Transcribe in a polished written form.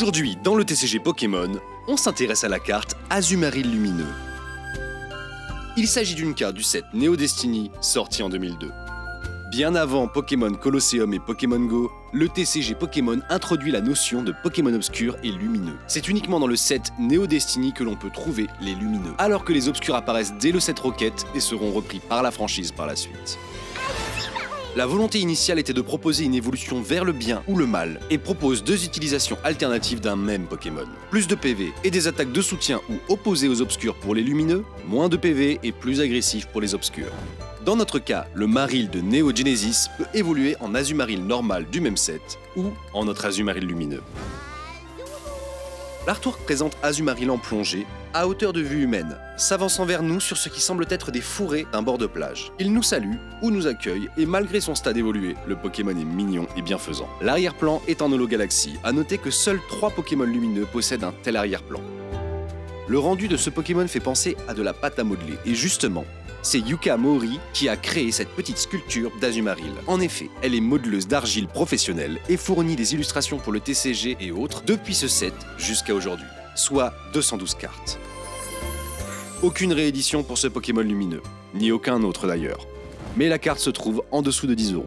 Aujourd'hui, dans le TCG Pokémon, on s'intéresse à la carte Azumarill Lumineux. Il s'agit d'une carte du set Neo Destiny, sortie en 2002. Bien avant Pokémon Colosseum et Pokémon Go, le TCG Pokémon introduit la notion de Pokémon obscurs et lumineux. C'est uniquement dans le set Neo Destiny que l'on peut trouver les lumineux, alors que les obscurs apparaissent dès le set Rocket et seront repris par la franchise par la suite. La volonté initiale était de proposer une évolution vers le bien ou le mal, et propose deux utilisations alternatives d'un même Pokémon. Plus de PV et des attaques de soutien ou opposées aux obscurs pour les lumineux, moins de PV et plus agressifs pour les obscurs. Dans notre cas, le Marill de Neo Genesis peut évoluer en Azumarill normal du même set, ou en notre Azumarill lumineux. L'artwork présente Azumarill en plongée, à hauteur de vue humaine, s'avançant vers nous sur ce qui semble être des fourrés d'un bord de plage. Il nous salue ou nous accueille, et malgré son stade évolué, le Pokémon est mignon et bienfaisant. L'arrière-plan est en Hologalaxie, à noter que seuls 3 Pokémon lumineux possèdent un tel arrière-plan. Le rendu de ce Pokémon fait penser à de la pâte à modeler, et justement, c'est Yuka Mori qui a créé cette petite sculpture d'Azumarill. En effet, elle est modeleuse d'argile professionnelle et fournit des illustrations pour le TCG et autres depuis ce set jusqu'à aujourd'hui, soit 212 cartes. Aucune réédition pour ce Pokémon lumineux, ni aucun autre d'ailleurs. Mais la carte se trouve en dessous de 10 €.